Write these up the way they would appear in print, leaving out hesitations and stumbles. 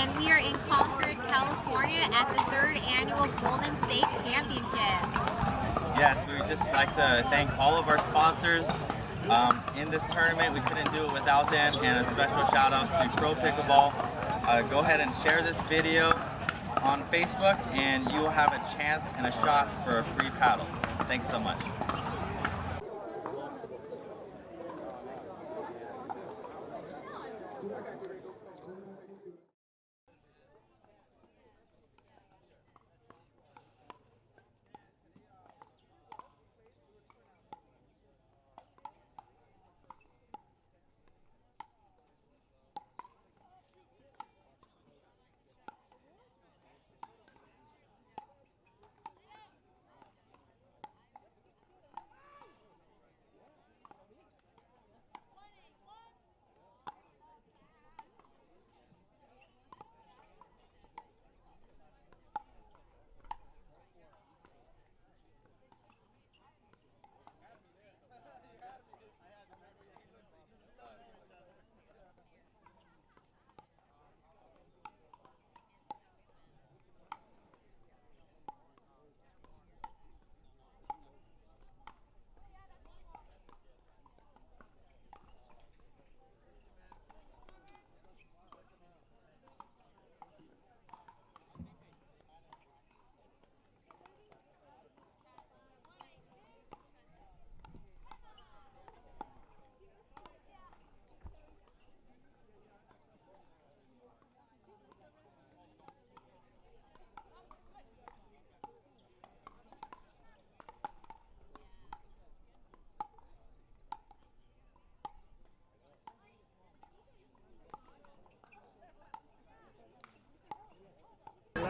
and we are in Concord, California at the 3rd Annual Golden State Championships. Yes, we would just like to thank all of our sponsors. In this tournament, we couldn't do it without them, and a special shout out to Pro Pickleball. Go ahead and share this video on Facebook, and you will have a chance and a shot for a free paddle. Thanks so much.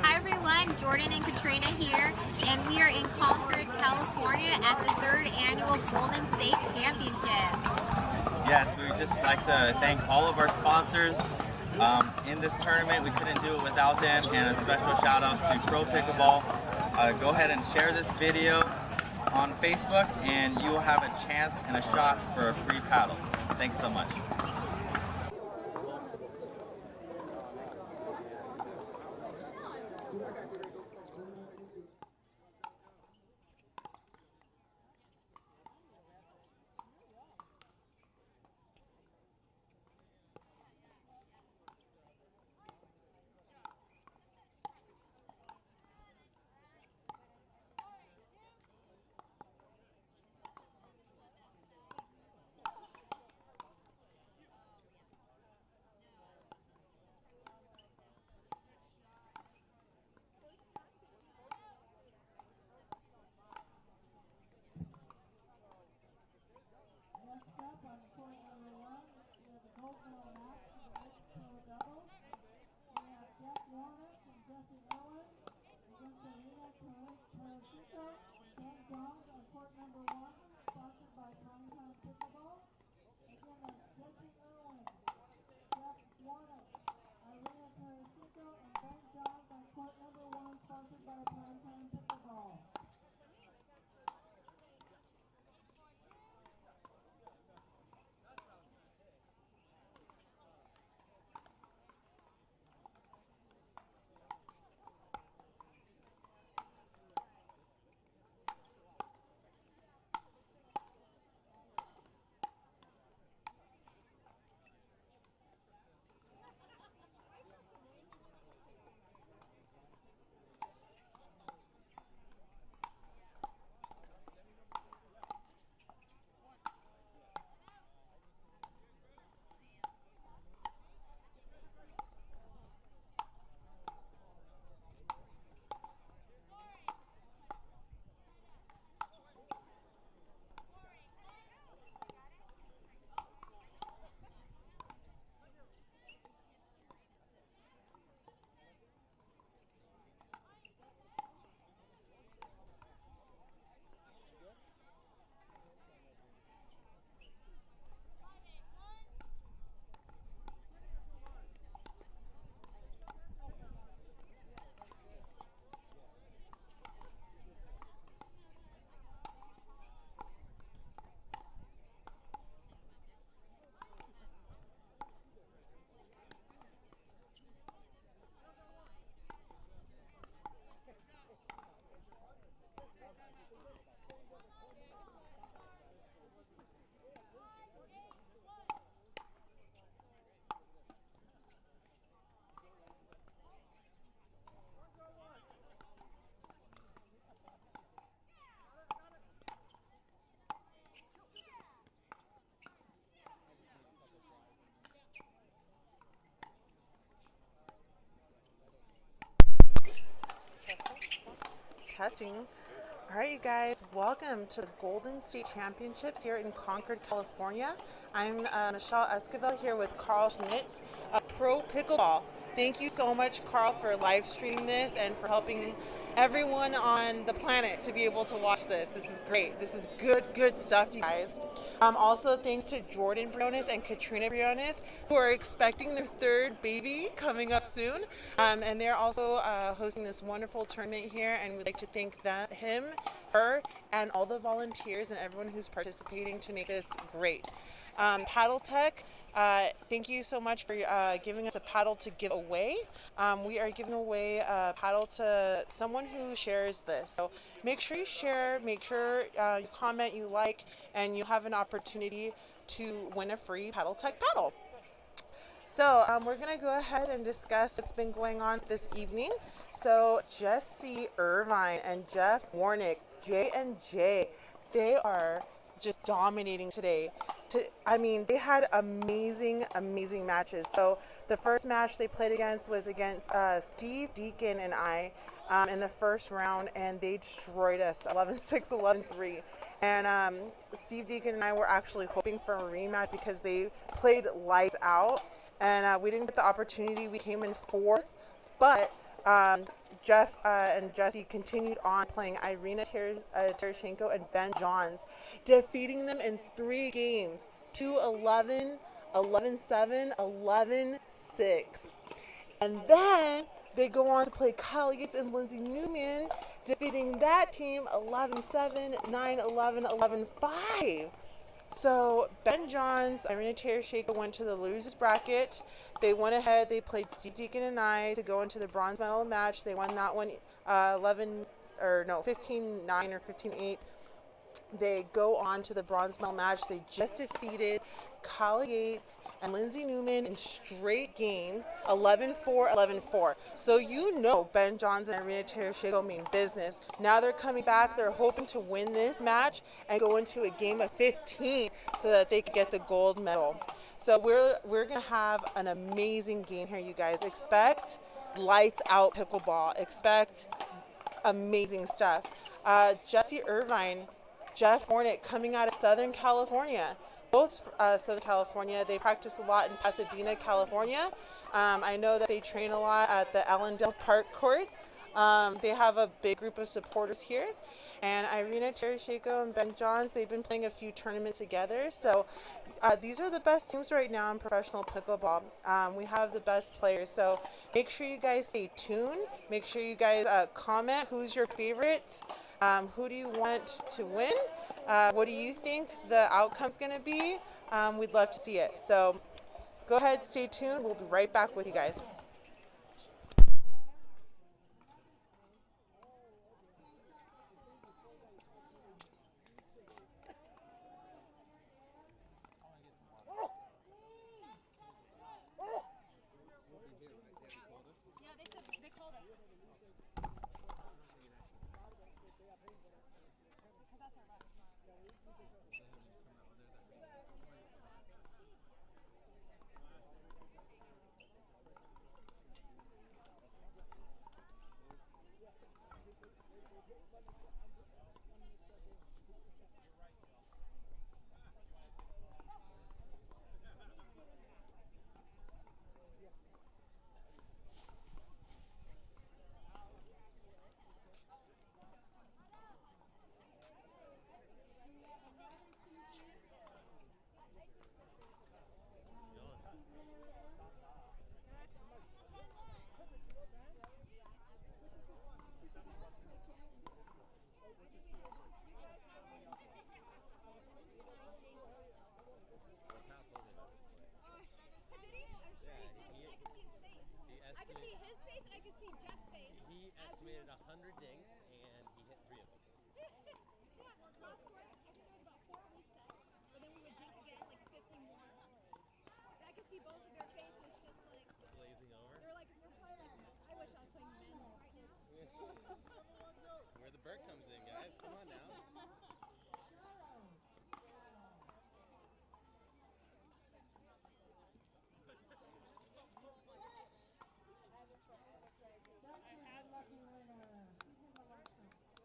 Hi everyone, Jordan and Katrina here, and we are in Concord, California at the 3rd Annual Golden State Championships. Yes, we would just like to thank all of our sponsors. In this tournament, we couldn't do it without them, and a special shout out to Pro Pickleball. Go ahead and share this video on Facebook, and you will have a chance and a shot for a free paddle. Thanks so much. Next up on court number 1, we have the gold medal match for the MxDPro doubles. We have J.Warnick and J.Irvine against I.Tereschenko and B.Johns on court number 1, sponsored by Primetime Pickleball. Again, that's J.Irvine, J.Warnick, I.Tereschenko, and B.Johns on court number 1, sponsored by Primetime Pickleball. Testing. All right, you guys, welcome to the Golden State Championships here in Concord, California. I'm Michelle Esquivel here with Carl Schmitz of Pro Pickleball. Thank you so much, Carl, for live streaming this and for helping everyone on the planet to be able to watch this. This is great. This is good stuff, you guys. Also, thanks to Jordan Briones and Katrina Briones, who are expecting their third baby coming up soon. And they're also hosting this wonderful tournament here, and we'd like to thank him, her, and all the volunteers and everyone who's participating to make this great. Paddle Tech, thank you so much for giving us a paddle to give away. We are giving away a paddle to someone who shares this. So make sure you share, make sure you comment, you like, and you have an opportunity to win a free Paddle Tech paddle. So we're going to go ahead and discuss what's been going on this evening. So J.Irvine and J.Warnick, J&J, they are just dominating today. They had amazing matches. So the first match they played against was against Steve Deacon and I in the first round, and they destroyed us 11-6, 11-3. And Steve Deacon and I were actually hoping for a rematch because they played lights out, and we didn't get the opportunity. We came in fourth, but Jeff and Jesse continued on playing I.Tereschenko and B.Johns, defeating them in 3 games, 2-11, 11-7, 11-6. And then they go on to play Kyle Yates and Lindsay Newman, defeating that team 11-7, 9-11, 11-5. So B.Johns, I.Tereschenko went to the losers bracket. They went ahead. They played Steve Deacon and I to go into the bronze medal match. They won that one 15-9 or 15-8. They go on to the bronze medal match. They just defeated Kyle Yates and Lindsay Newman in straight games, 11-4, 11-4. So you know B.Johns and I.Tereschenko mean business. Now they're coming back. They're hoping to win this match and go into a game of 15 so that they can get the gold medal. So we're going to have an amazing game here, you guys. Expect lights out pickleball. Expect amazing stuff. J.Irvine, J.Warnick coming out of Southern California. Both Southern California. They practice a lot in Pasadena, California. I know that they train a lot at the Allendale Park courts. They have a big group of supporters here. And I.Tereschenko and B.Johns, they've been playing a few tournaments together. So these are the best teams right now in professional pickleball. We have the best players. So make sure you guys stay tuned. Make sure you guys comment who's your favorite. Who do you want to win? What do you think the outcome's going to be? We'd love to see it. So go ahead, stay tuned. We'll be right back with you guys. Where the Burt comes in, guys. Come on now. That's your lucky winner. He's in the white shirt.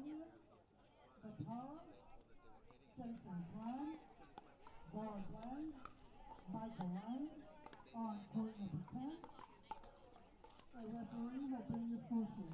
California, the power, Station Plan, Ball Plan, Michael Ryan, on court number 10. A referee will bring your motion.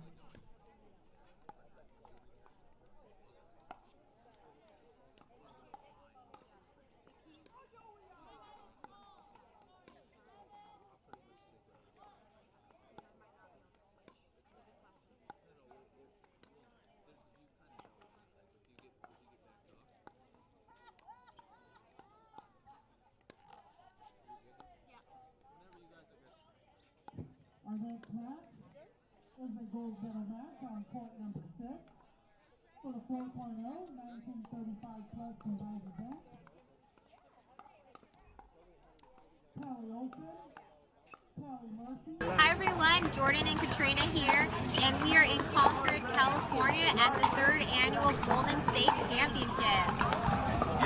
Our next match is a gold medal match on court number 6 for the 4.0 1935 plus combined event. Callie Olsen, Callie Murphy. Hi everyone, Jordan and Katrina here, and we are in Concord, California at the 3rd annual Golden State Championships.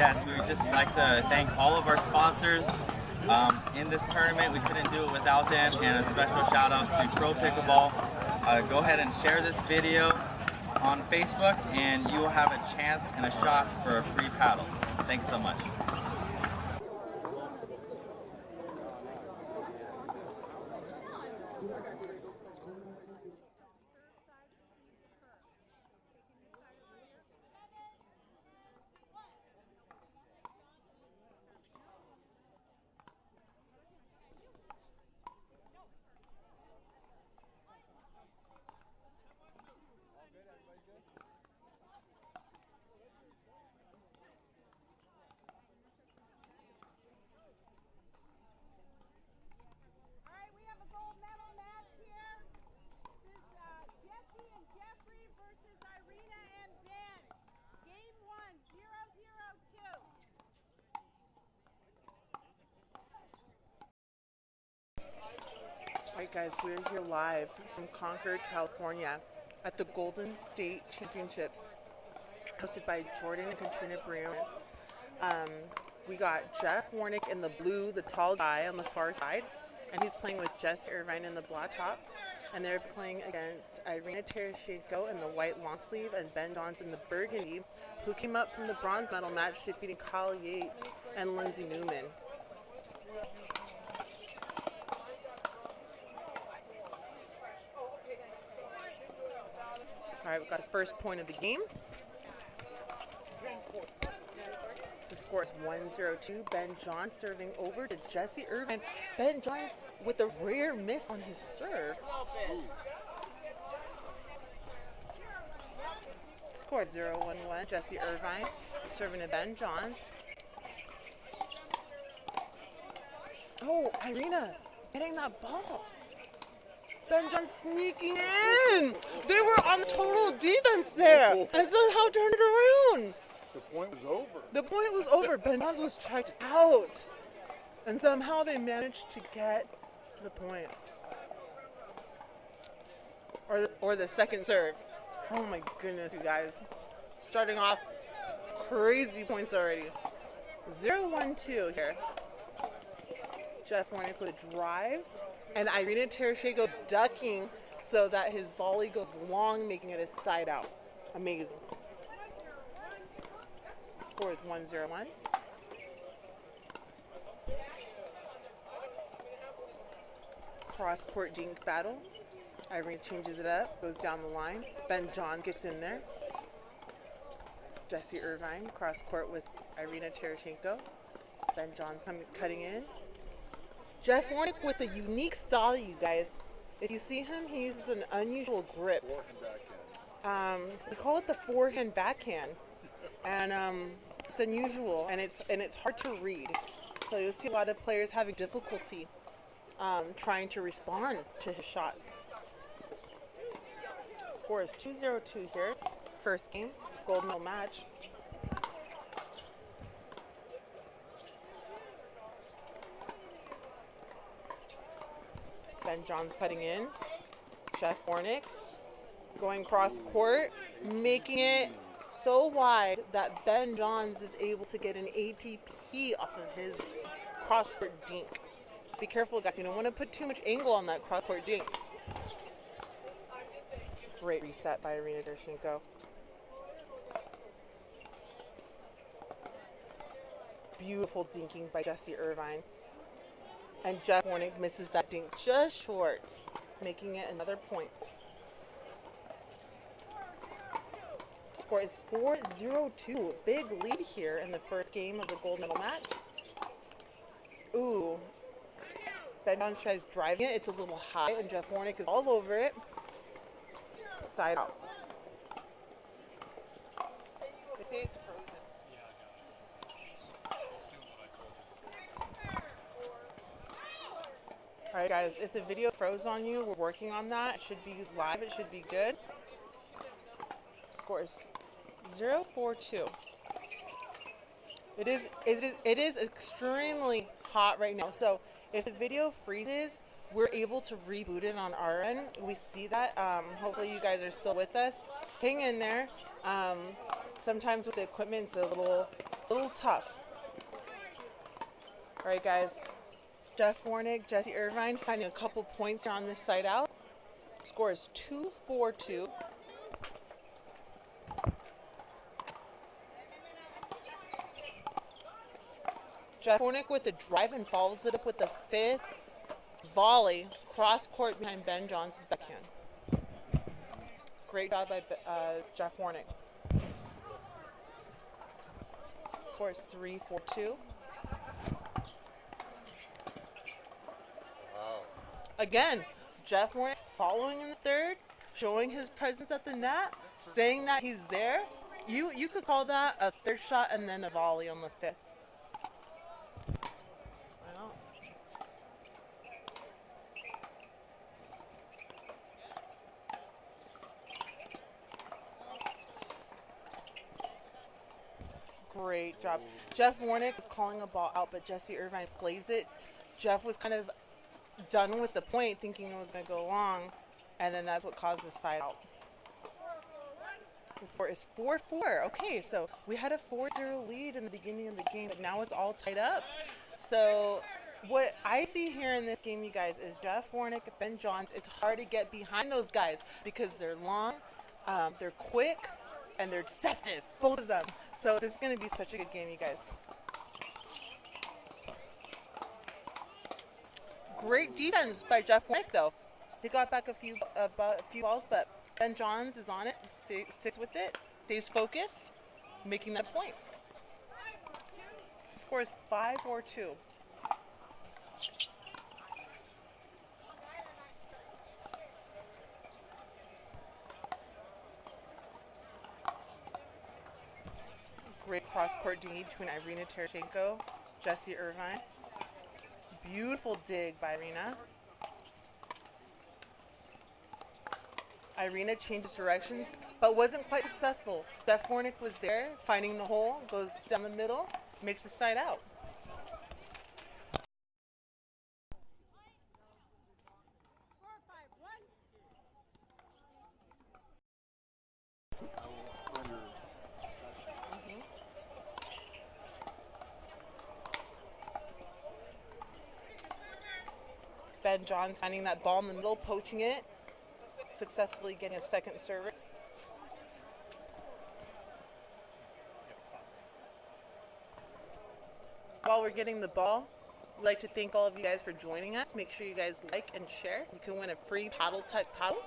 Yes, we would just like to thank all of our sponsors. In this tournament, we couldn't do it without them, and a special shout out to Pro Pickleball. Go ahead and share this video on Facebook, and you will have a chance and a shot for a free paddle. Thanks so much. Alright, we have a gold medal match here. This is Jesse and Jeffrey versus Irina and Ben. Game 1, 0-0-2. Alright guys, we're here live from Concord, California at the Golden State Championships hosted by Jordan and Katrina Briones. We got J.Warnick in the blue, the tall guy on the far side, and he's playing with J.Irvine in the black top. And they're playing against I.Tereschenko in the white long sleeve and B.Johns in the burgundy, who came up from the bronze medal match defeating Kyle Yates and Lindsay Newman. Alright, we've got the first point of the game. The score is 1-0-2. B.Johns serving over to J.Irvine. B.Johns with a rare miss on his serve. Score 0-1-1. J.Irvine serving to B.Johns. Oh, Irina getting that ball. B.Johns sneaking in. They were on total defense there and somehow turned it around. The point was over. The point was over. B.Johns was checked out. And somehow they managed to get the point. Or the second serve. Oh my goodness, you guys. Starting off crazy points already. 0-1-2 here. J.Warnick with a drive. And I.Tereschenko ducking so that his volley goes long, making it a side out. Amazing. Score is 1-0-1. Cross-court dink battle. Irene changes it up, goes down the line. B.Johns gets in there. J.Irvine cross-court with I.Tereschenko. B.Johns cutting in. J.Warnick with a unique style, you guys. If you see him, he uses an unusual grip. We call it the forehand backhand. And it's unusual, and it's hard to read. So you'll see a lot of players having difficulty trying to respond to his shots. Score is 2-0-2 here. First game, gold medal match. B.Johns cutting in. J.Warnick going cross court, making it so wide that B.Johns is able to get an ATP off of his cross-court dink. Be careful, guys. You don't want to put too much angle on that cross-court dink. Great reset by I.Tereschenko. Beautiful dinking by J.Irvine. And Jeff Warnick misses that dink just short, making it another point. Score is 4-0-2. Big lead here in the first game of the gold medal match. Ooh. B.Johns tries driving it. It's a little high, and Jeff Warnick is all over it. Side out. They say it's frozen. Alright guys, if the video froze on you, we're working on that. It should be live, it should be good. Score is 0-4-2. It is extremely hot right now. So if the video freezes, we're able to reboot it on our end. We see that. Hopefully you guys are still with us. Hang in there. Sometimes with the equipment, it's a little tough. All right, guys. Jeff Warnick, J.Irvine finding a couple points on this side out. Score is 2-4-2. Jeff Warnick with the drive and follows it up with the fifth volley cross court behind B.Johns' backhand. Great job by Jeff Warnick. Score is 3-4-2. Again, Jeff Warnick following in the third, showing his presence at the net, saying that he's there. You could call that a third shot and then a volley on the fifth. Great job. Jeff Warnick was calling a ball out, but J.Irvine plays it. Jeff was kind of done with the point, thinking it was going to go long, and then that's what caused the side out. The score is 4-4. Okay, so we had a 4-0 lead in the beginning of the game, but now it's all tied up. So what I see here in this game, you guys, is Jeff Warnick and B.Johns. It's hard to get behind those guys because they're long, they're quick, and they're deceptive, both of them. So this is going to be such a good game, you guys. Great defense by Jeff Warnick, though. He got back a few balls, but B.Johns is on it, sticks with it, stays focused, making that point. The score is 5-4-2. Great cross-court dig between I.Tereschenko, J.Irvine. Beautiful dig by Irina. Irina changes directions, but wasn't quite successful. Jeff Warnick was there, finding the hole, goes down the middle, makes the side out. B.Johns finding that ball in the middle, poaching it, successfully getting a second serve. While we're getting the ball, we'd like to thank all of you guys for joining us. Make sure you guys like and share. You can win a free paddle type paddle.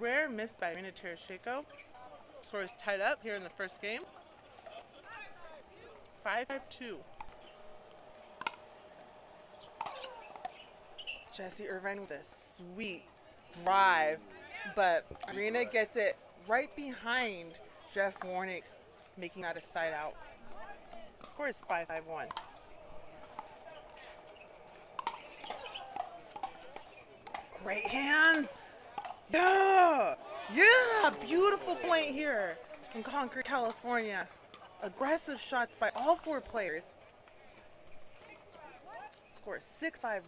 Rare miss by I.Tereschenko. Score is tied up here in the first game. 5-5-2. J.Irvine with a sweet drive, but Irina gets it right behind Jeff Warnick, making that a side out. Score is 5-5-1. Great hands. Yeah! Yeah! Beautiful point here in Concord, California. Aggressive shots by all four players. Score 6-5-1.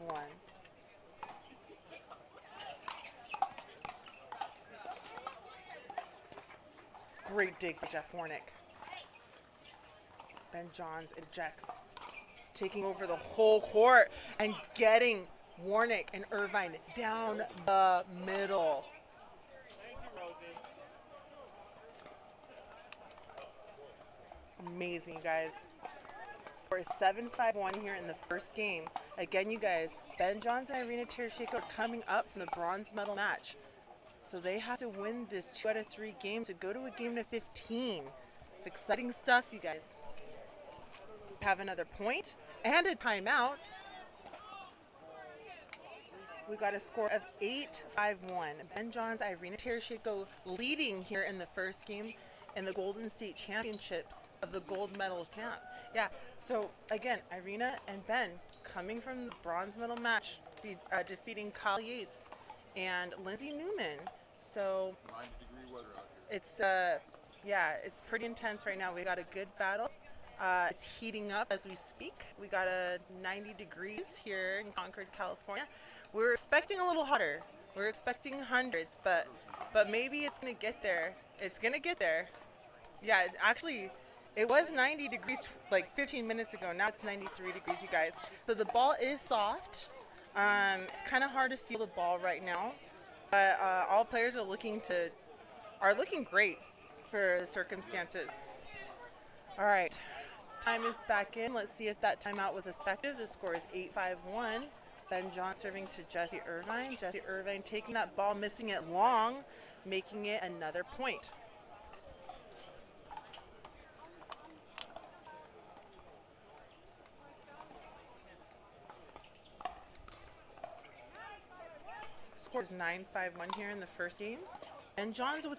Great dig by Jeff Warnick. B.Johns and Jex taking over the whole court and getting Warnick and Irvine down the middle. Amazing, you guys. Score is 7-5-1 here in the first game. Again, you guys, B.Johns and I.Tereschenko are coming up from the bronze medal match. So they have to win this 2 out of 3 games to go to a game to 15. It's exciting stuff, you guys. Have another point and a timeout. We got a score of 8-5-1. B.Johns, I.Tereschenko leading here in the first game in the Golden State Championships of the gold medal champ. Yeah, so again, Irina and Ben coming from the bronze medal match, defeating Kyle Yates and Lindsay Newman. So 90-degree weather out here. it's yeah, it's pretty intense right now. We got a good battle. It's heating up as we speak. We got a 90 degrees here in Concord, California. We're expecting a little hotter. We're expecting hundreds, but maybe it's gonna get there. It's gonna get there. Yeah, actually, it was 90 degrees like 15 minutes ago. Now it's 93 degrees, you guys. So the ball is soft. It's kind of hard to feel the ball right now, but all players are looking great for the circumstances. All right, time is back in. Let's see if that timeout was effective. The score is 8-5-1. B.Johns serving to J.Irvine. J.Irvine taking that ball, missing it long, making it another point. Score is 9-5-1 here in the first game. B.Johns with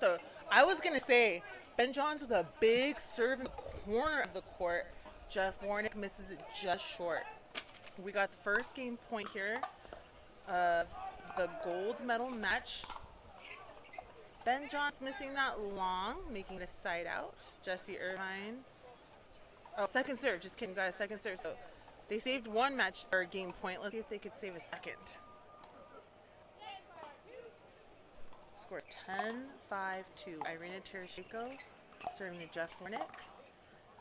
B.Johns with a big serve in the corner of the court. J.Warnick misses it just short. We got the first game point here of the gold medal match. B.Johns missing that long, making it a side out. J.Irvine. Oh, second serve. Just kidding, guys. Second serve. So they saved one match or game point. Let's see if they could save a second. Score is 10-5-2. I.Tereschenko serving to J.Warnick.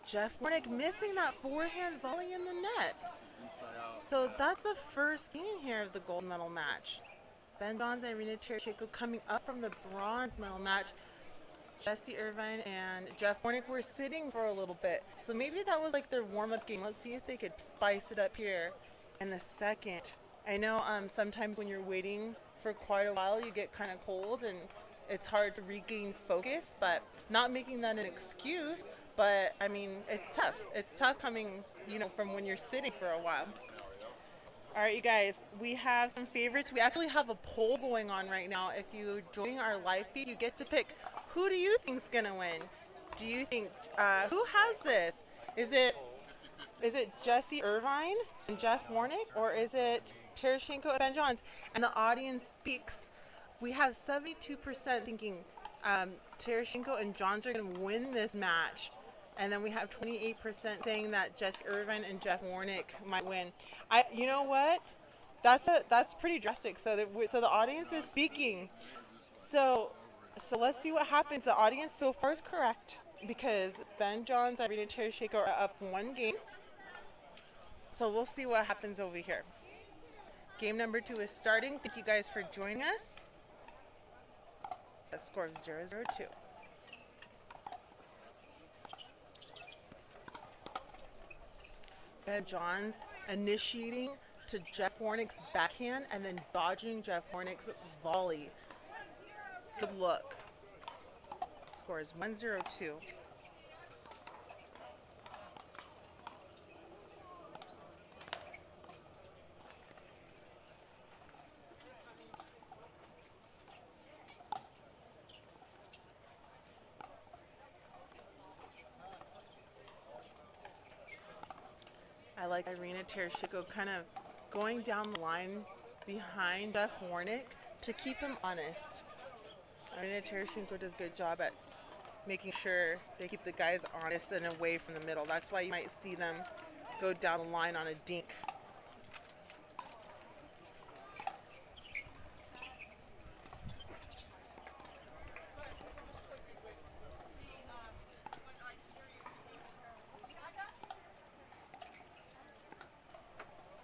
J.Warnick missing that forehand volley in the net. So that's the first game here of the gold medal match. B.Johns and I.Tereschenko coming up from the bronze medal match. J.Irvine and J.Warnick were sitting for a little bit. So maybe that was like their warm-up game. Let's see if they could spice it up here in the second. I know sometimes when you're waiting for quite a while, you get kind of cold and it's hard to regain focus, but not making that an excuse. But I mean, it's tough. It's tough coming, from when you're sitting for a while. All right, you guys, we have some favorites. We actually have a poll going on right now. If you're joining our live feed, you get to pick who do you think's gonna win. Do you think who has this? Is it J.Irvine and J.Warnick, or is it Tereschenko and B.Johns? And the audience speaks. We have 72% thinking Tereschenko and Johns are going to win this match. And then we have 28% saying that J.Irvine and J.Warnick might win. You know what? That's pretty drastic. So the audience is speaking. So let's see what happens. The audience so far is correct because B.Johns and Tereschenko are up one game. So we'll see what happens over here. Game number 2 is starting. Thank you guys for joining us. A score of 0-0-2. B.Johns initiating to J.Warnick's backhand and then dodging J.Warnick's volley. Good look. Score is 1-0-2. I like I.Tereschenko kind of going down the line behind J.Warnick to keep him honest. I.Tereschenko does a good job at making sure they keep the guys honest and away from the middle. That's why you might see them go down the line on a dink.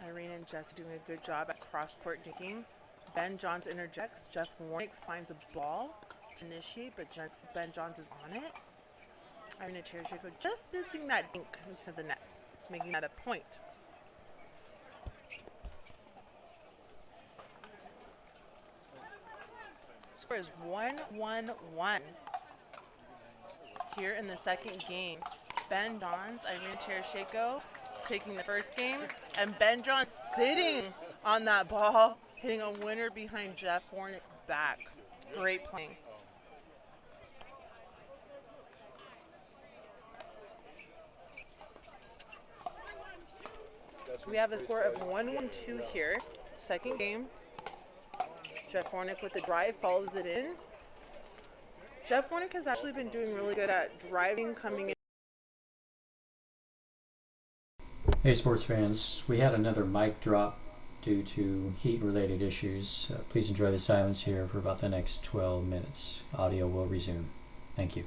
Irene and Jess doing a good job at cross-court dinking. B.Johns interjects. J.Warnick finds a ball to initiate, but B.Johns is on it. I.Tereschenko just missing that dink into the net, making that a point. Score is 1-1-1 here in the second game. B.Johns, I.Tereschenko taking the first game, and B.Johns sitting on that ball, hitting a winner behind J.Warnick's back. Great playing. We have a score of 1-1-2 here. Second game. J.Warnick with the drive follows it in. J.Warnick has actually been doing really good at driving, coming in. Hey sports fans, we had another mic drop due to heat-related issues. Please enjoy the silence here for about the next 12 minutes. Audio will resume. Thank you.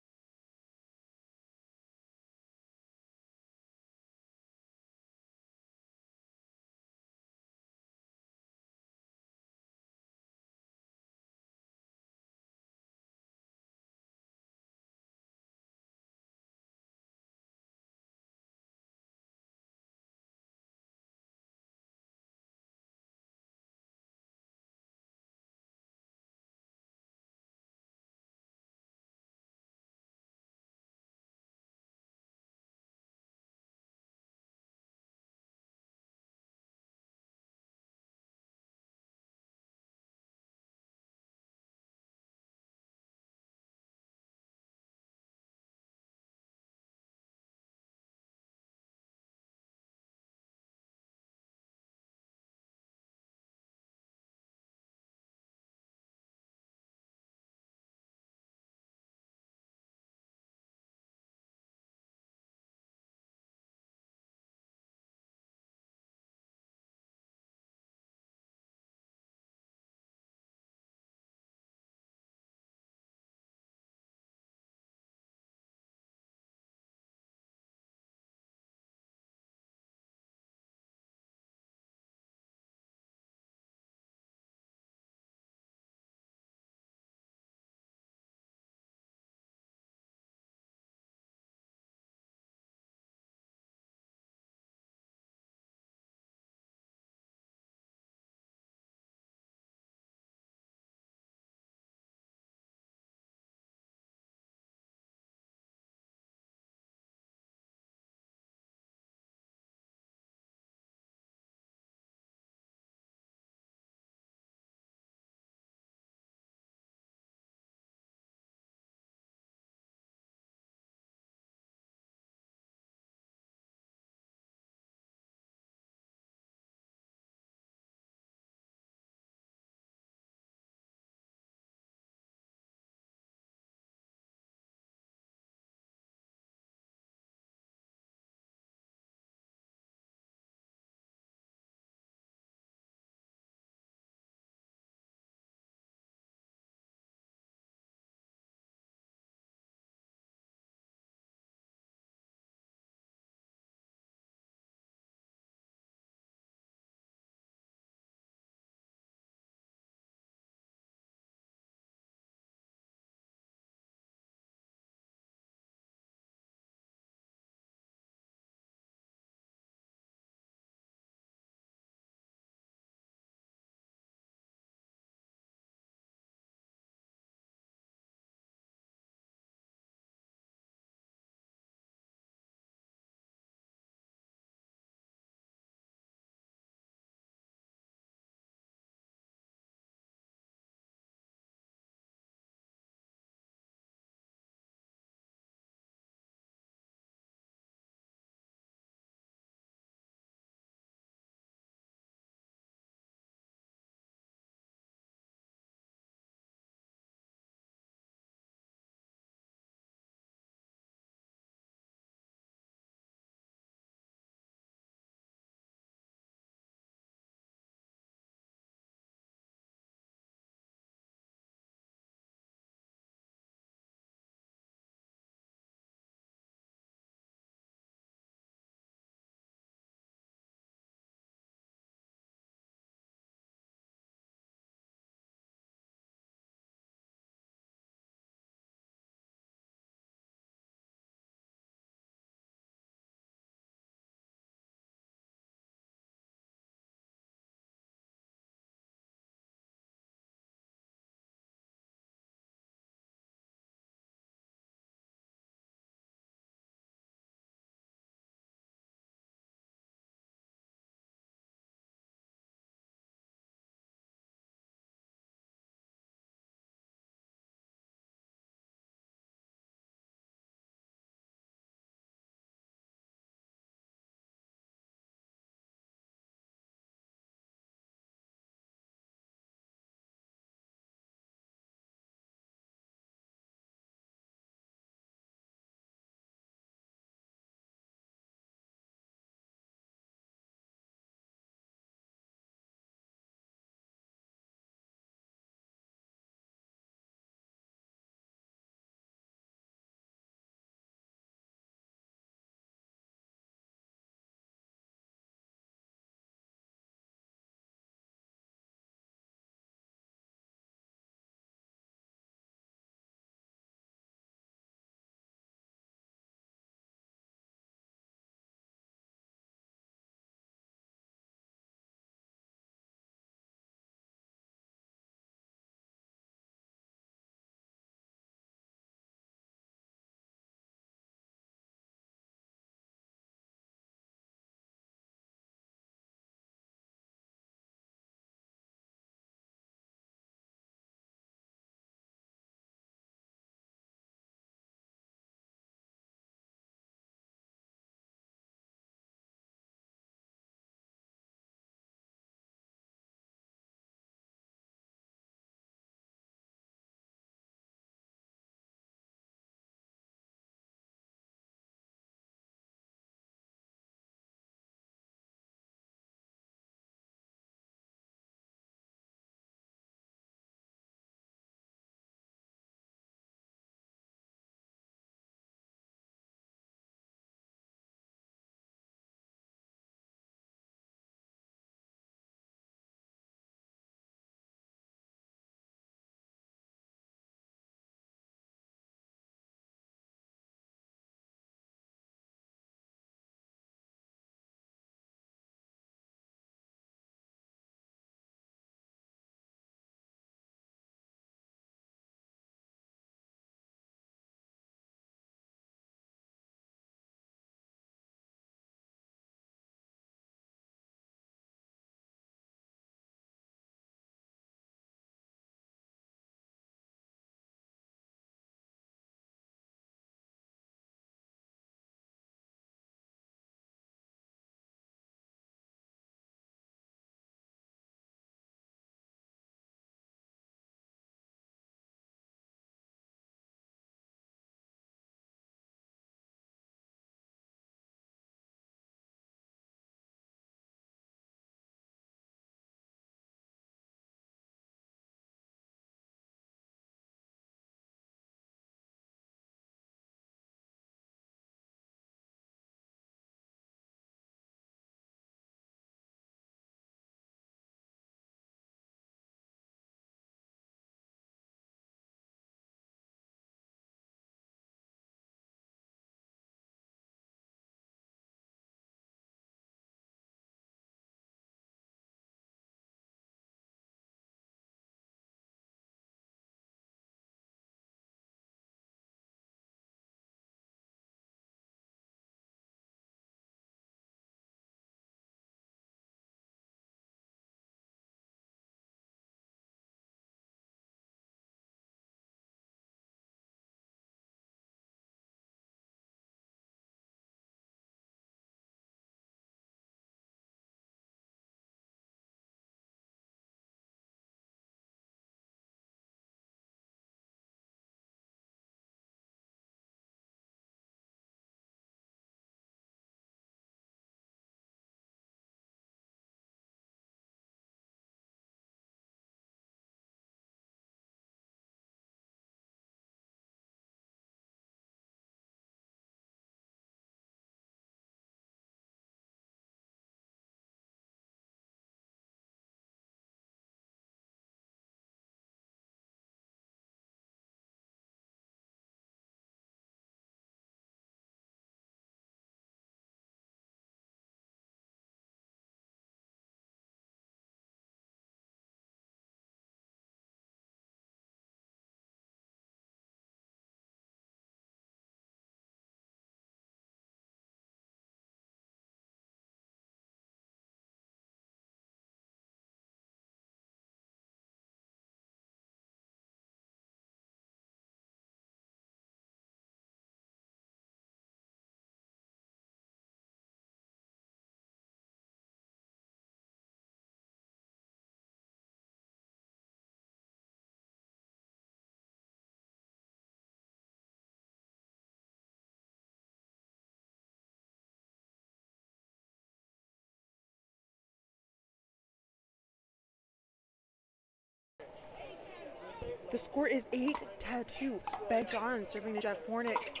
The score is 8-2. B.Johns serving to J.Warnick.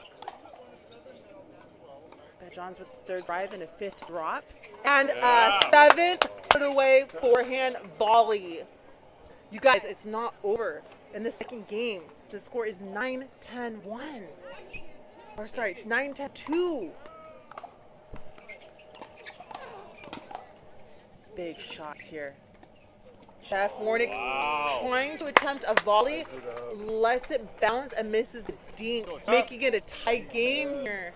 B.Johns with the third drive and a fifth drop. And a seventh put away forehand volley. You guys, it's not over. In the second game, the score is 9-10-1. Or sorry, 9-10-2. Big shots here. J.Warnick trying to attempt a volley, lets it bounce and misses the dink, making it a tie game here.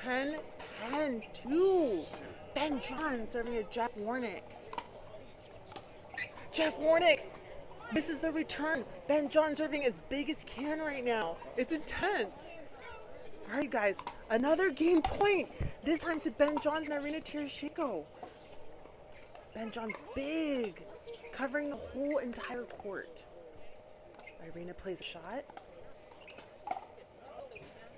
10-10-2. B.Johns serving to J.Warnick. J.Warnick misses the return. B.Johns serving as big as can right now. It's intense. All right, guys, another game point. This time to B.Johns and I.Tereschenko. B.Johns big, covering the whole entire court. Irina plays a shot.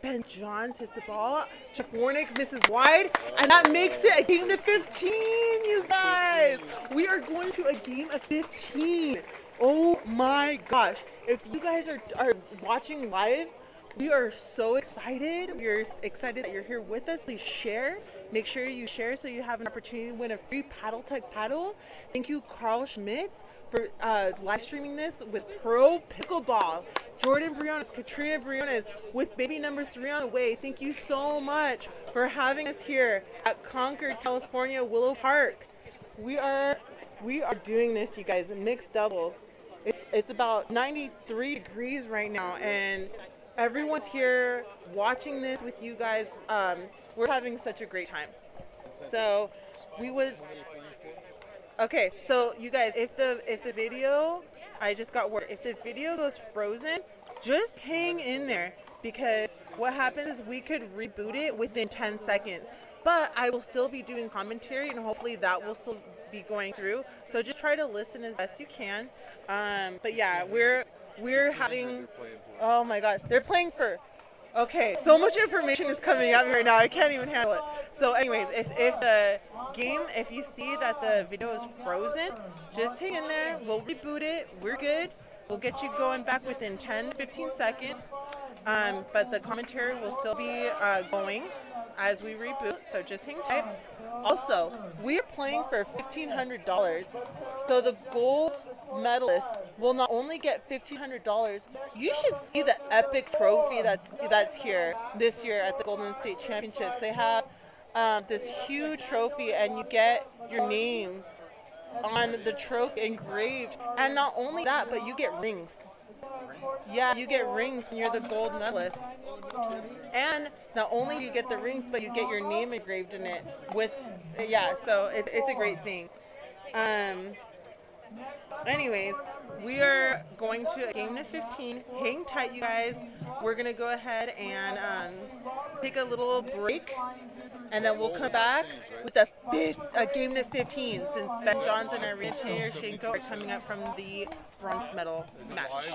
B.Johns hits the ball. J.Warnick misses wide, and that makes it a game to 15, you guys. We are going to a game of 15. Oh my gosh. If you guys are watching live, we are so excited. We are excited that you're here with us. Please share. Make sure you share so you have an opportunity to win a free Paddle Tech paddle. Thank you, Carl Schmitz, for live streaming this with Pro Pickleball. Jordan Briones, Katrina Briones with baby number 3 on the way. Thank you so much for having us here at Concord, California, Willow Park. We are doing this, you guys, mixed doubles. It's about 93 degrees right now, and everyone's here watching this with you guys. We're having such a great time. So we would. Okay, so you guys, if the video, I just got word, if the video goes frozen, just hang in there, because what happens is we could reboot it within 10 seconds. But I will still be doing commentary, and hopefully that will still be going through. So just try to listen as best you can. But yeah, we're having. Oh my God, they're playing for. Okay, so much information is coming at me right now. I can't even handle it. So anyways, if the game, if you see that the video is frozen, just hang in there. We'll reboot it. We're good. We'll get you going back within 10 to 15 seconds. But the commentary will still be going as we reboot, so just hang tight. Also, we're playing for $1,500. So the gold medalists will not only get $1,500, you should see the epic trophy that's here this year at the Golden State Championships. They have this huge trophy, and you get your name on the trophy engraved. And not only that, but you get rings. Yeah, you get rings when you're the gold medalist. And not only do you get the rings, but you get your name engraved in it with, yeah, so it's a great thing. Anyways, we are going to a game to 15. Hang tight, you guys. We're going to go ahead and take a little break, and then we'll come back with a game to 15, since B.Johns and I.Tereschenko are coming up from the bronze medal match.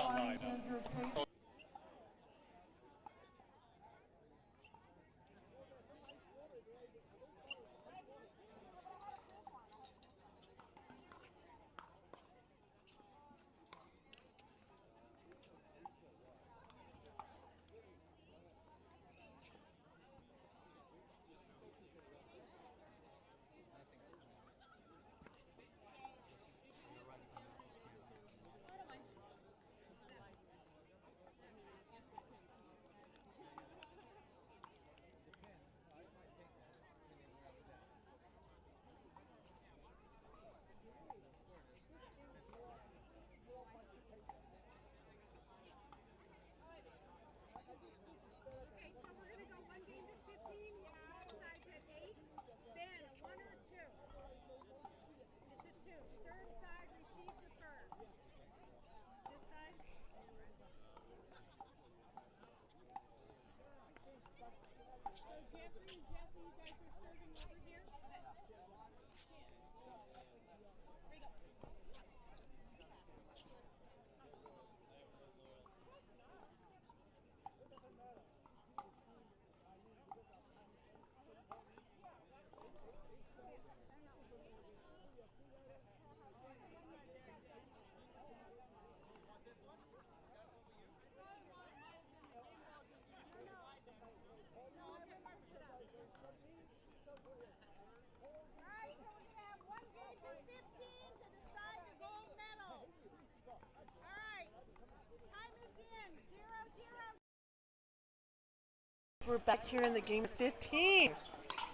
We're back here in the game 15.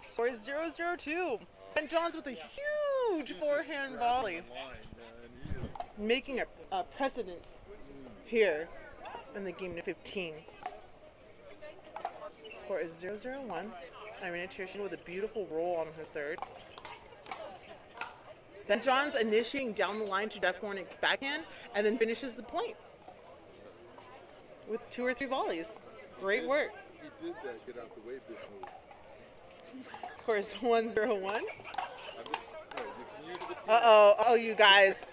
Score is 0-0-2. B.Johns with a huge forehand volley, making a precedent here in the game 15. Score is 0-0-1. I.Tereschenko with a beautiful roll on her third. B.Johns initiating down the line to J.Warnick's backhand and then finishes the point with 2 or 3 volleys. Great work. He did that, get out the way this move. Score is 1-0-1. Oh, Oh, you guys.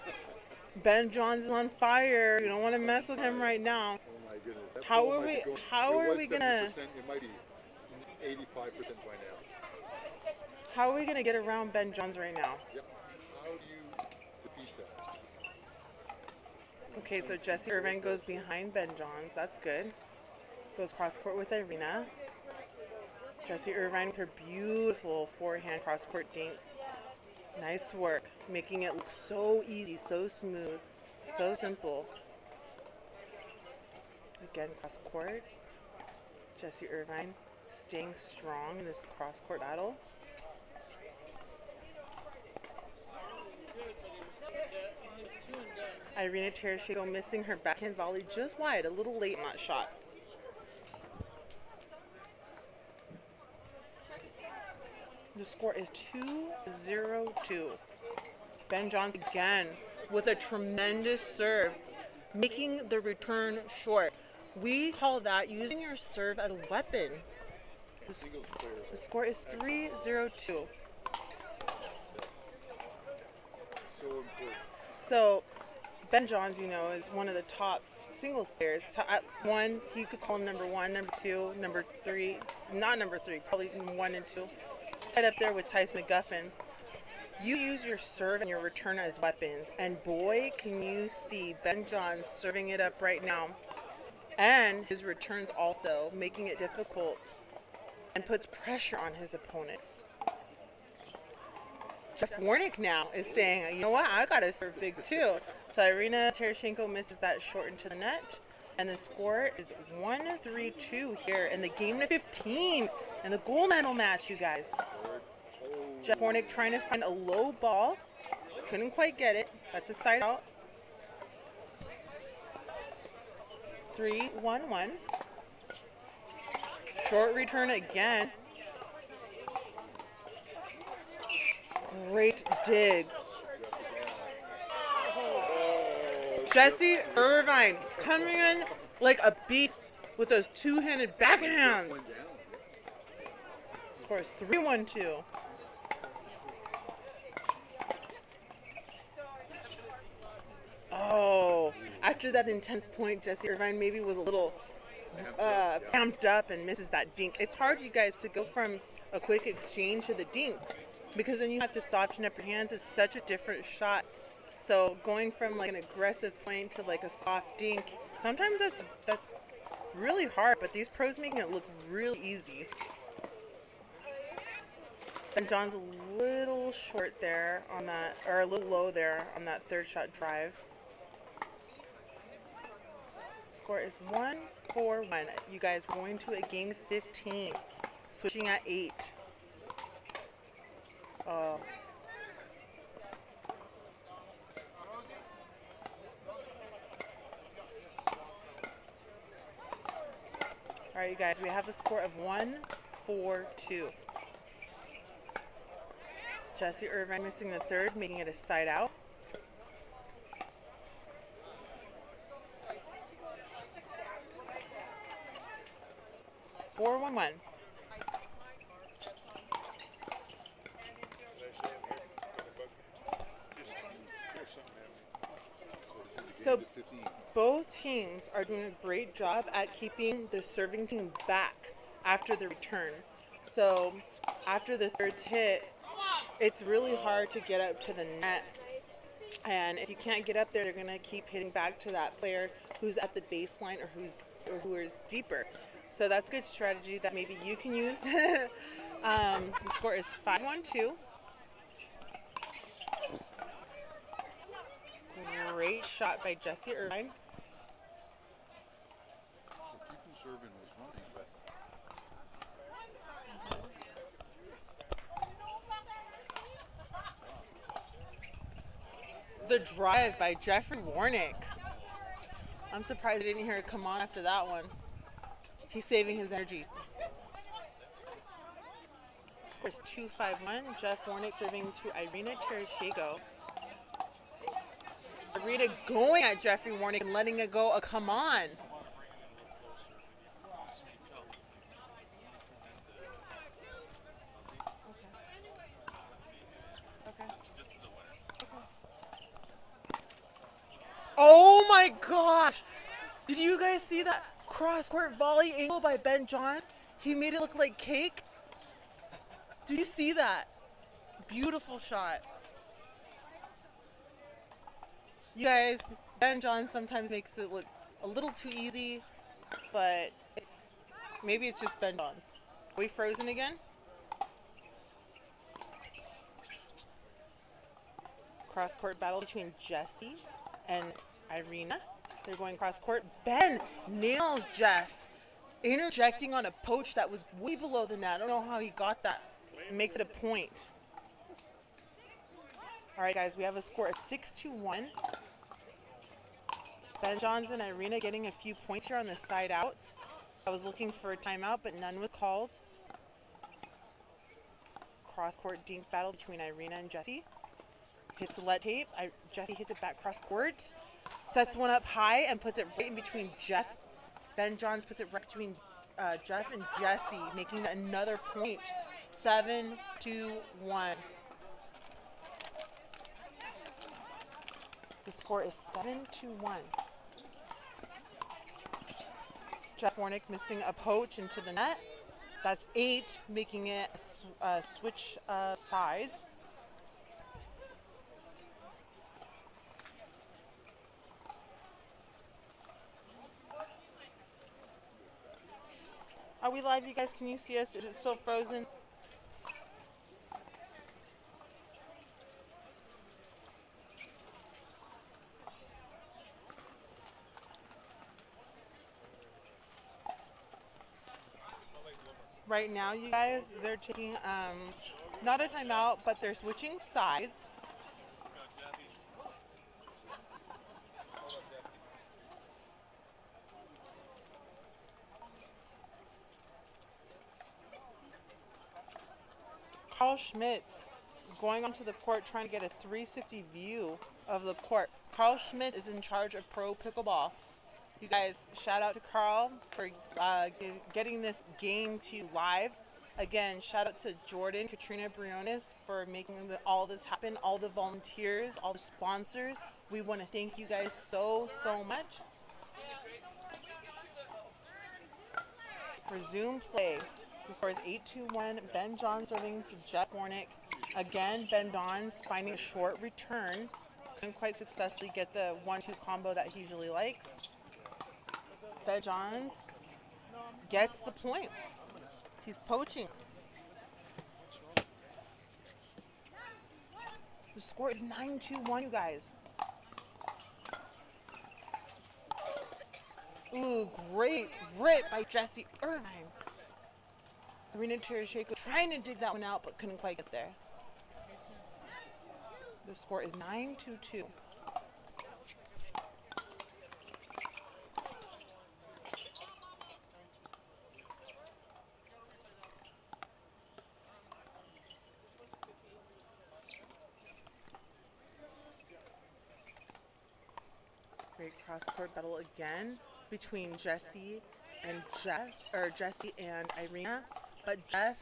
B.Johns is on fire. You don't want to mess with him right now. oh my goodness. That How ball are might we- be going- how it are was we gonna- 70%, it might be 85% by now. How are we going to get around B.Johns right now? Yep. How do you defeat that? Okay, so J.Irvine goes behind B.Johns. That's good. Goes cross court with Irina. J.Irvine with her beautiful forehand cross court dinks. Nice work, making it look so easy, so smooth, so simple. Again, cross court. J.Irvine staying strong in this cross court battle. I.Tereschenko missing her backhand volley just wide, a little late on that shot. The score is 2-0-2. B.Johns again with a tremendous serve, making the return short. We call that using your serve as a weapon. The score is 3-0-2. So important. So B.Johns, you know, is one of the top singles players. At one, he could call him number 1, number 2, number 3, not number 3, probably 1 and 2. Tied up there with Tyson McGuffin. You use your serve and your return as weapons, and boy, can you see B.Johns serving it up right now. And his returns also, making it difficult and puts pressure on his opponents. J.Warnick now is saying, you know what, I gotta serve big too. So I.Tereschenko misses that short into the net. And the score is 1-3-2 here in the game to 15 in the gold medal match, you guys. J.Warnick trying to find a low ball. Couldn't quite get it. That's a side out. 3-1-1. Short return again. Great digs. J.Irvine coming in like a beast with those two-handed backhands. Score is 3-1-2. Oh, after that intense point, J.Irvine maybe was a little amped up and misses that dink. It's hard, you guys, to go from a quick exchange to the dinks because then you have to soften up your hands. It's such a different shot. So going from like an aggressive point to like a soft dink, sometimes that's really hard, but these pros making it look really easy. B.Johns a little short there on that, or a little low there on that third shot drive. Score is 1-4-1. You guys going to a game 15, switching at 8. All right, you guys, we have a score of 1-4-2. J.Irvine missing the third, making it a side out. Four, 1-1. So both teams are doing a great job at keeping the serving team back after the return. So after the third's hit, it's really hard to get up to the net. And if you can't get up there, they're going to keep hitting back to that player who's at the baseline or who is deeper. So that's a good strategy that maybe you can use. The score is 5-1-2. Great shot by J.Irvine. J.Irvine was running, but The drive by J.Warnick. I'm surprised I didn't hear it come on after that one. He's saving his energy. Scores 2-5-1. J.Warnick serving to I.Tereschenko. Irina going at J.Warnick and letting it go. Come on. Oh my gosh! Did you guys see that cross-court volley angle by B.Johns? He made it look like cake. Did you see that? Beautiful shot. You guys, B.Johns sometimes makes it look a little too easy, but maybe it's just B.Johns. Are we frozen again? Cross-court battle between Jesse and Irina. They're going cross-court. Ben nails Jeff, interjecting on a poach that was way below the net. I don't know how he got that. Makes it a point. All right, guys, we have a score of 6-1. B.Johns and Irina getting a few points here on the side out. I was looking for a timeout, but none was called. Cross-court dink battle between Irina and Jesse. Hits the lead tape. Jesse hits it back cross-court. Sets one up high and puts it right in between Jeff. B.Johns puts it right between Jeff and Jesse, making another point. 7-1. The score is 7-1. J.Warnick missing a poach into the net. That's 8, making it a switch size. Are we live, you guys? Can you see us? Is it still frozen? Right now, you guys, they're taking not a timeout, but they're switching sides. Carl Schmitz going onto the court trying to get a 360 view of the court. Carl Schmitz is in charge of Pro Pickleball. You guys, shout out to Carl for getting this game to you live. Again, shout out to Jordan, Katrina Briones for making all this happen, all the volunteers, all the sponsors. We want to thank you guys so much. Resume play. The score is 8-1. B.Johns serving to J.Warnick. Again, B.Johns finding a short return. Couldn't quite successfully get the 1-2 combo that he usually likes. B.Johns gets the point. He's poaching. The score is 9-1, you guys. Ooh, great rip by J.Irvine. I.Tereschenko trying to dig that one out, but couldn't quite get there. The score is 9-2. Great cross-court battle again between Jesse and Irina. But Jeff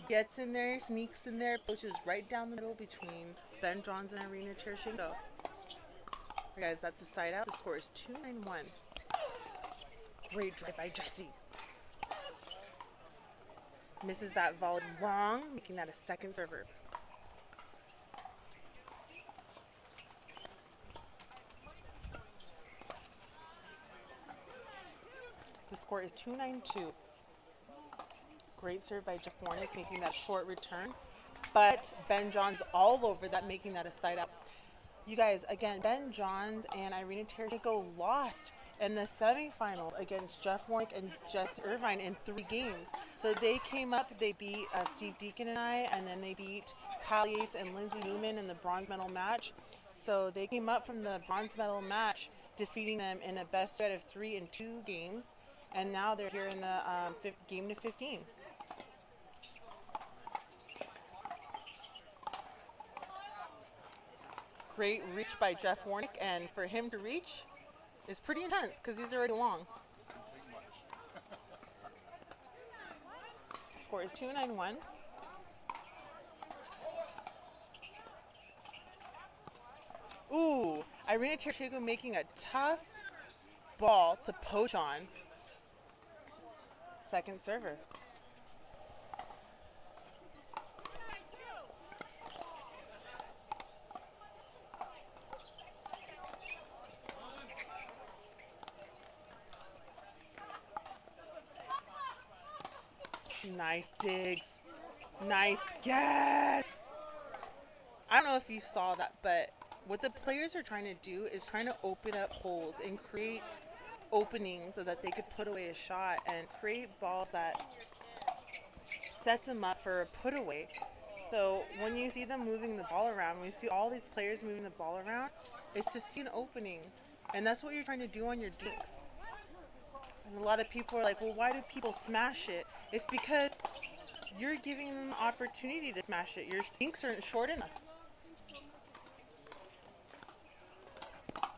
gets in there, sneaks in there, pushes right down the middle between B.Johns and I.Tereschenko. Right, guys, that's the side out. The score is 2-1. Great drive by Jesse. Misses that volley long, making that a second server. The score is 2-2. Great serve by J.Warnick, making that short return. But B.Johns all over that, making that a side up. You guys, again, B.Johns and I.Tereschenko lost in the semifinals against J.Warnick and J.Irvine in 3 games. So they came up, they beat Steve Deacon and I, and then they beat Kyle Yates and Lindsay Newman in the bronze medal match. So they came up from the bronze medal match, defeating them in a best set of 3 in 2 games, and now they're here in the game to 15. Great reach by J.Warnick, and for him to reach is pretty intense because he's already long. Score is 2-9-1. Ooh, I.Tereschenko making a tough ball to poach on. Second server. Nice digs. Nice guess. I don't know if you saw that, but what the players are trying to do is trying to open up holes and create openings so that they could put away a shot and create balls that sets them up for a put away. So when you see them moving the ball around, when you see all these players moving the ball around, it's to see an opening. And that's what you're trying to do on your dinks. And a lot of people are like, well, why do people smash it? It's because you're giving them the opportunity to smash it. Your dinks aren't short enough.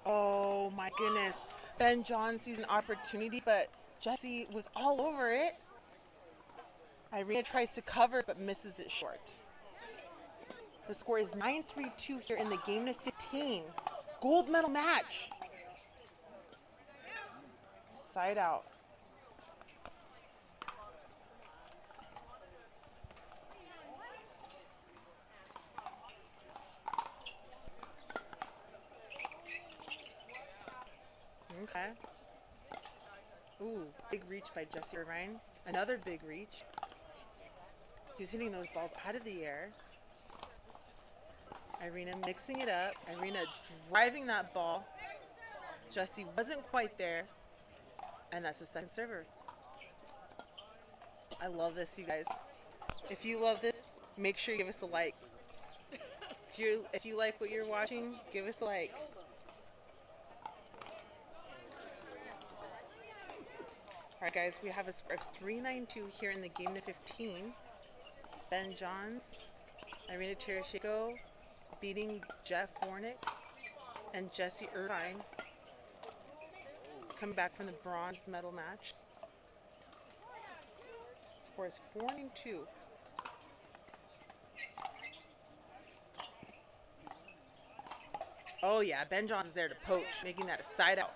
Oh my goodness. B.Johns sees an opportunity, but Jesse was all over it. Irina tries to cover, but misses it short. The score is 9-3-2 here in the game to 15. Gold medal match. Side out. Okay. Ooh, big reach by J.Irvine. Another big reach. She's hitting those balls out of the air. Irina mixing it up. Irina driving that ball. Jesse wasn't quite there. And that's the second server. I love this, you guys. If you love this, make sure you give us a like. If you like what you're watching, give us a like. Alright guys, we have a score of 3-9-2 here in the game to 15. B.Johns, I.Tereschenko beating J.Warnick and J.Irvine, coming back from the bronze medal match. Score is 4-2. Oh yeah, B.Johns is there to poach, making that a side out.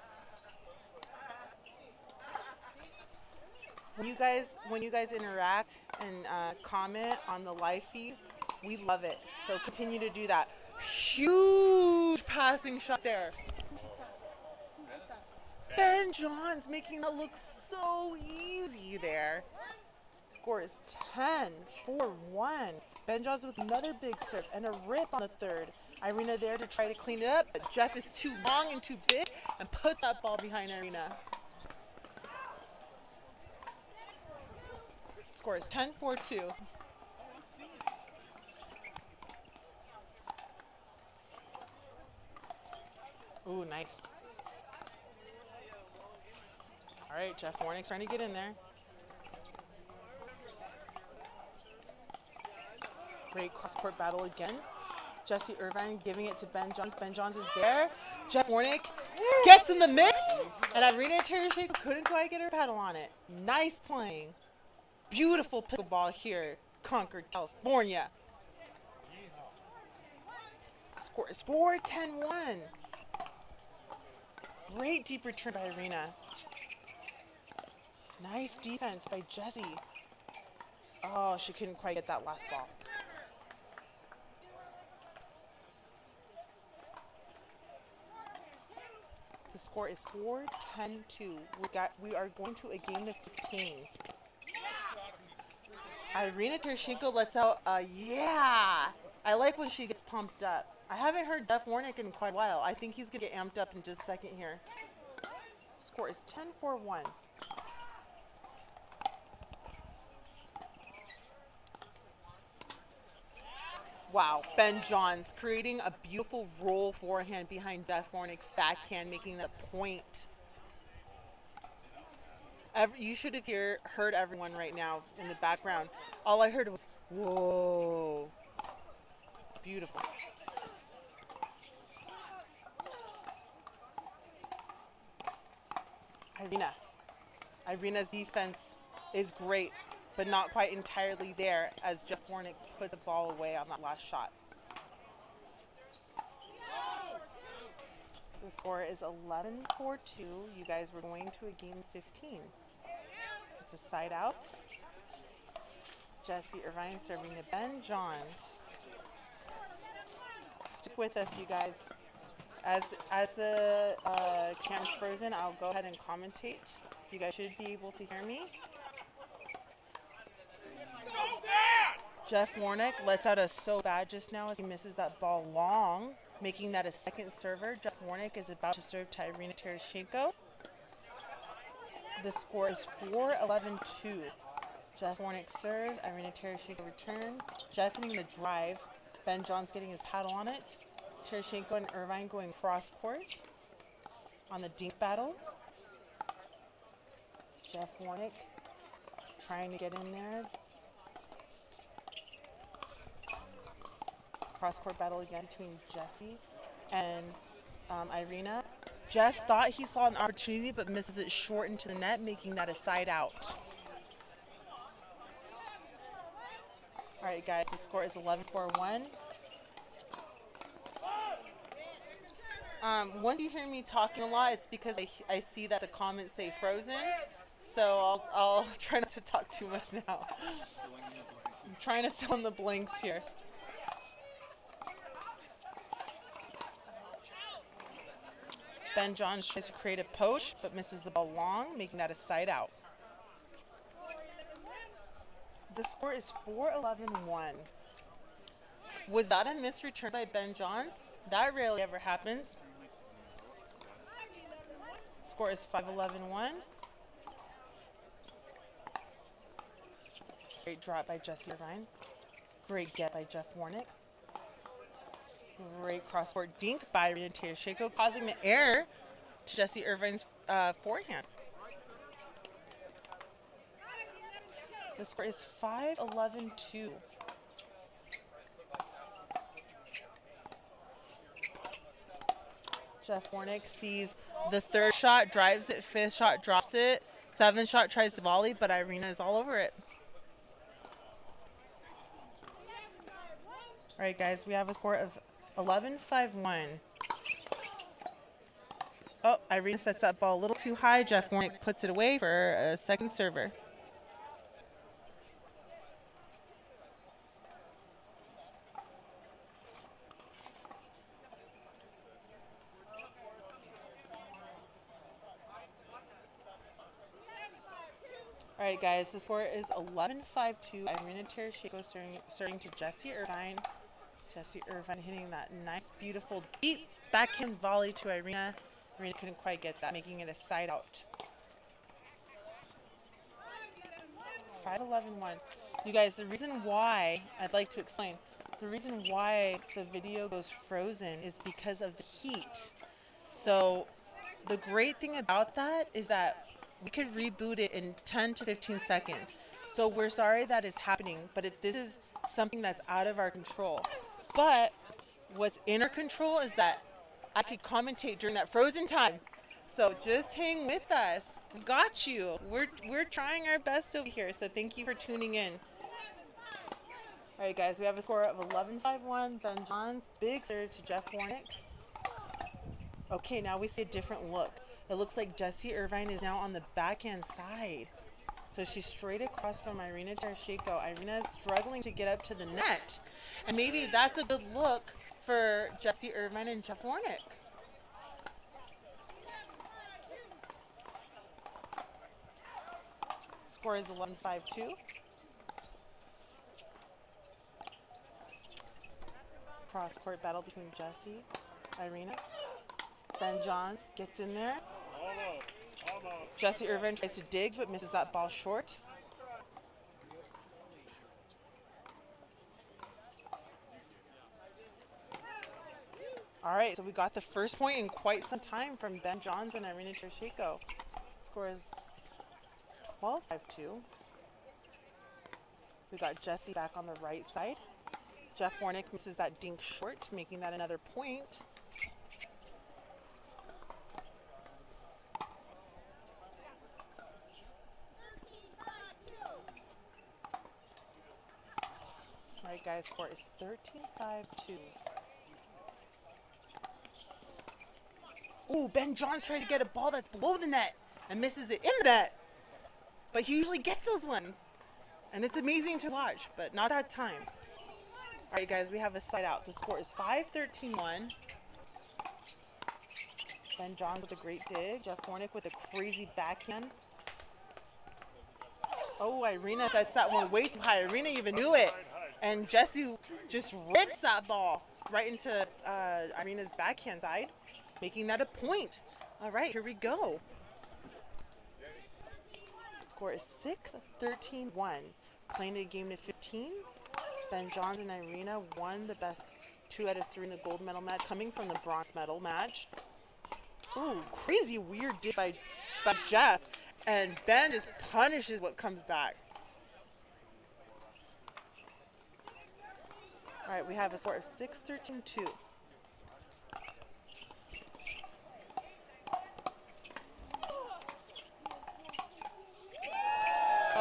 When you guys interact and comment on the live feed, we love it. So continue to do that. Huge passing shot there. B.Johns making that look so easy there. Score is 10-4-1. B.Johns with another big serve and a rip on the third. Irina there to try to clean it up, but Jeff is too long and too big and puts that ball behind Irina. Score is 10-4-2. Ooh, nice. All right, J.Warnick's trying to get in there. Great cross-court battle again. J.Irvine giving it to B.Johns. B.Johns is there. J.Warnick gets in the mix, and I.Tereschenko couldn't quite get her paddle on it. Nice playing. Beautiful pickleball here, Concord, California. Score is 4-10-1. Great deep return by Irina. Nice defense by Jessie. Oh, she couldn't quite get that last ball. The score is 4-10-2. We are going to a game to 15. I.Tereschenko lets out a yeah. I like when she gets pumped up. I haven't heard J.Warnick in quite a while. I think he's going to get amped up in just a second here. Score is 10-4-1. Wow, B.Johns creating a beautiful roll forehand behind J.Warnick's backhand, making that a point. You should have heard everyone right now in the background. All I heard was, whoa. Beautiful. Irina's defense is great, but not quite entirely there as J.Warnick put the ball away on that last shot. The score is 11-4-2. You guys were going to a game 15. It's a side out. J.Irvine serving to B.Johns. Stick with us, you guys. As the cam's frozen, I'll go ahead and commentate. You guys should be able to hear me. J.Warnick lets out a so bad just now as he misses that ball long, making that a second server. J.Warnick is about to serve to I.Tereschenko. The score is 4-11-2. J.Warnick serves, I.Tereschenko returns. Jeff hitting the drive. B.Johns getting his paddle on it. Tereschenko and Irvine going cross court on the dink battle. J.Warnick trying to get in there. Cross court battle again between Jesse and Irina. Jeff thought he saw an opportunity but misses it short into the net, making that a side out. All right, guys, the score is 11-4-1. Once you hear me talking a lot, it's because I see that the comments say frozen. So I'll try not to talk too much now. I'm trying to fill in the blanks here. B.Johns tries to create a poach, but misses the ball long, making that a side out. The score is 4-11-1. Was that a missed return by B.Johns? That rarely ever happens. Score is 5-11-1. Great drop by J.Irvine. Great get by J.Warnick. Great cross-court dink by I.Tereschenko, causing the error to J.Irvine's forehand. The score is 5-11-2. J.Warnick sees the third shot, drives it, fifth shot, drops it, seventh shot, tries to volley, but Irina is all over it. All right, guys, we have a score of 11-5-1. Oh, Irina sets that ball a little too high. J.Warnick puts it away for a second server. All right, guys, the score is 11-5-2. I.Tereschenko serving to J.Irvine. J.Irvine hitting that nice, beautiful, deep backhand volley to Irina. Irina couldn't quite get that, making it a side out. 5-11-1. You guys, the reason why, I'd like to explain, the reason why the video goes frozen is because of the heat. So the great thing about that is that we could reboot it in 10 to 15 seconds. So we're sorry that is happening, but this is something that's out of our control. But what's in our control is that I could commentate during that frozen time. So just hang with us. We got you. We're trying our best over here. So thank you for tuning in. All right, guys, we have a score of 11-5-1. B.Johns, big serve to J.Warnick. Okay, now we see a different look. It looks like J.Irvine is now on the backhand side. So she's straight across from I.Tereschenko. Irina is struggling to get up to the net. And maybe that's a good look for J.Irvine and J.Warnick. Score is 11-5-2. Cross-court battle between Irina. B.Johns gets in there. J.Irvine tries to dig but misses that ball short. All right, so we got the first point in quite some time from B.Johns and I.Tereschenko. Score is 12-5-2. We got Jesse back on the right side. J.Warnick misses that dink short, making that another point. All right, guys, score is 13-5-2. Ooh, B.Johns tries to get a ball that's below the net and misses it in the net. But he usually gets those ones. And it's amazing to watch, but not that time. All right, guys, we have a side out. The score is 5-13-1. B.Johns with a great dig. J.Warnick with a crazy backhand. Oh, Irina sets that one way too high. Irina even knew it. And Jesse just rips that ball right into Irina's backhand side, making that a point. All right, here we go. Score is 6-13-1. Playing a game to 15. B.Johns and Irina won the best 2 out of 3 in the gold medal match, coming from the bronze medal match. Ooh, crazy weird dig by Jeff. And Ben just punishes what comes back. All right, we have a score of 6-13-2.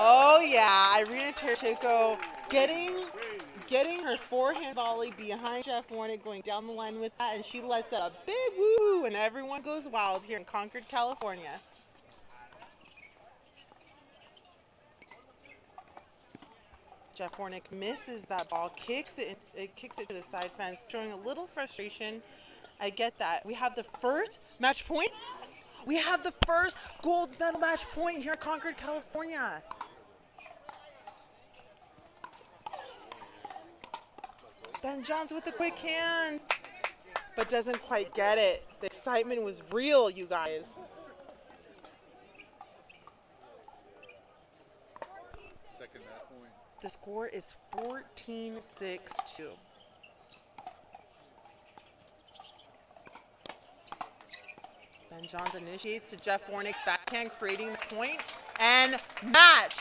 Oh yeah, I.Tereschenko getting her forehand volley behind J.Warnick, going down the line with that, and she lets out a big woo, and everyone goes wild here in Concord, California. J.Warnick misses that ball, kicks it to the side fence, showing a little frustration. I get that. We have the first match point. We have the first gold medal match point here in Concord, California. B.Johns with the quick hands, but doesn't quite get it. The excitement was real, you guys. Second that point. The score is 14-6-2. B.Johns initiates to J.Warnick's backhand, creating the point and match.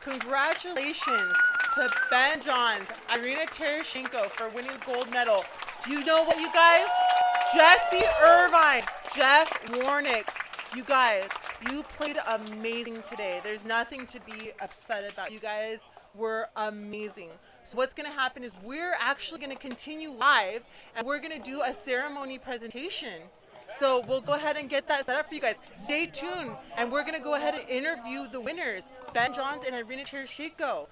Congratulations to B.Johns, I.Tereschenko for winning gold medal. You know what, you guys? J.Irvine, J.Warnick, you guys, you played amazing today. There's nothing to be upset about. You guys were amazing. So what's going to happen is we're actually going to continue live, and we're going to do a ceremony presentation. So we'll go ahead and get that set up for you guys. Stay tuned, and we're going to go ahead and interview the winners, B.Johns and I.Tereschenko.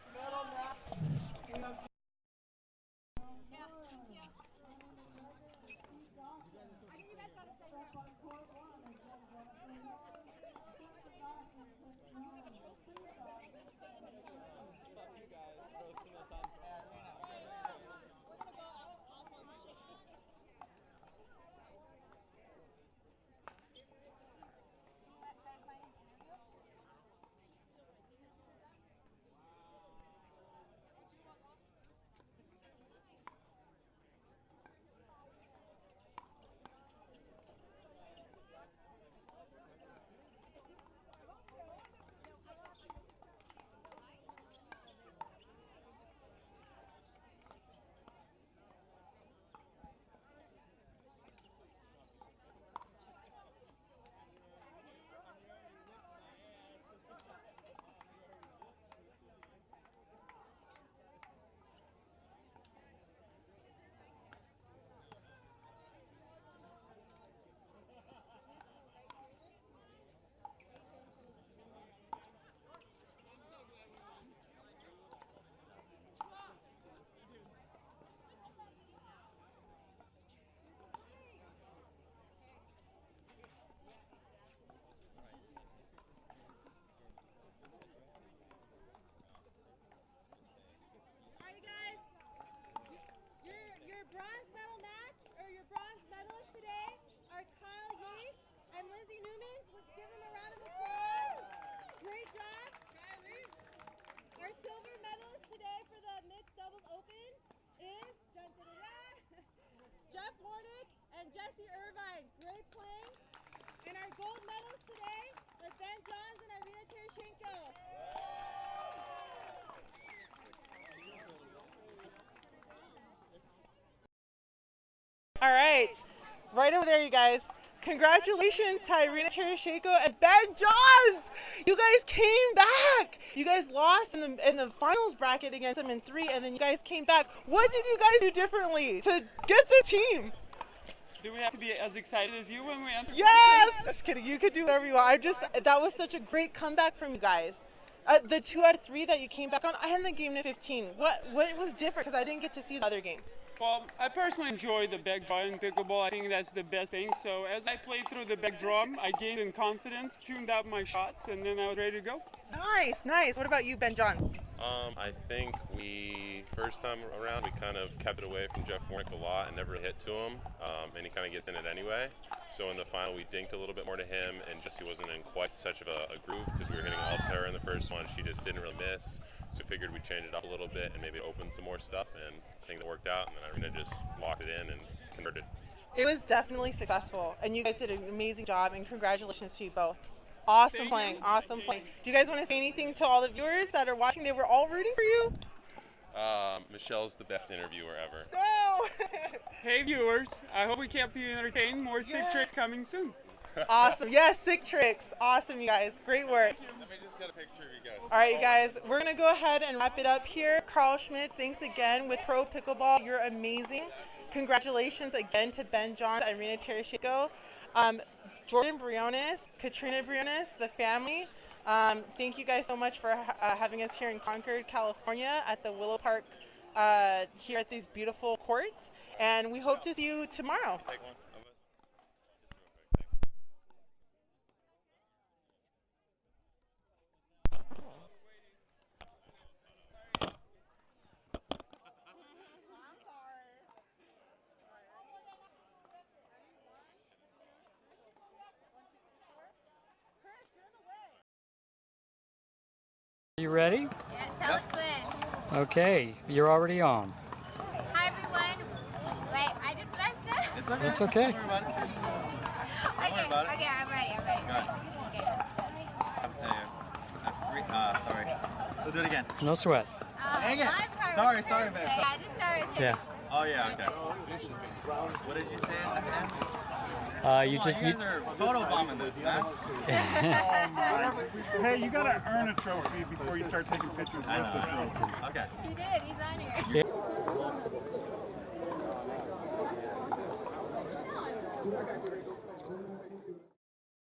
great job. Our silver medalist today for the mixed doubles open is J.Warnick and J.Irvine. Great playing. And our gold medalists today are B.Johns and I.Tereschenko. All right, right over there, you guys. Congratulations to I.Tereschenko and B.Johns! You guys came back! You guys lost in the finals bracket against them in 3, and then you guys came back. What did you guys do differently to get the team? Do we have to be as excited as you when we enter? Yes! Just kidding, you could do whatever you want. That was such a great comeback from you guys. The 2 out of 3 that you came back on, I had the game to 15. What was different? Because I didn't get to see the other game. Well, I personally enjoy the back draw in pickleball. I think that's the best thing. So as I played through the back draw, I gained in confidence, tuned up my shots, and then I was ready to go. Nice, nice. What about you, B.Johns? I think first time around, we kind of kept it away from J.Warnick a lot and never hit to him, and he kind of gets in it anyway. So in the final, we dinked a little bit more to him, and Jessie wasn't in quite such of a groove because we were hitting all her in the first one. She just didn't really miss. So figured we'd change it up a little bit and maybe open some more stuff, and I think that worked out, and then Irina just locked it in and converted. It was definitely successful, and you guys did an amazing job, and congratulations to you both. Awesome playing, awesome playing. Do you guys want to say anything to all the viewers that are watching? They were all rooting for you. Michelle's the best interviewer ever. No! Hey viewers, I hope we kept you entertained. More sick tricks coming soon. Awesome. Yes, sick tricks. Awesome, you guys. Great work. Let me just get a picture of you guys. All right, you guys. We're going to go ahead and wrap it up here. Carl Schmitz, thanks again with Pro Pickleball. You're amazing. Congratulations again to B.Johns, I.Tereschenko, Jordan Briones, Katrina Briones, the family. Thank you guys so much for having us here in Concord, California at the Willow Park here at these beautiful courts. And we hope to see you tomorrow. Take one. You ready? Yeah, tell us when. Okay, you're already on. Hi everyone. Wait, I just messed up. It's okay. Okay, I'm ready. Sorry. We'll do it again. No sweat. Dang it. My part Sorry, was babe. okay. I just started taking Yeah. Oh yeah, okay. What did you say at the end? You You guys are photo bombing this, man. Hey, you gotta earn a trophy before you start taking pictures with the trophy. Okay. He did. He's on here. Yeah.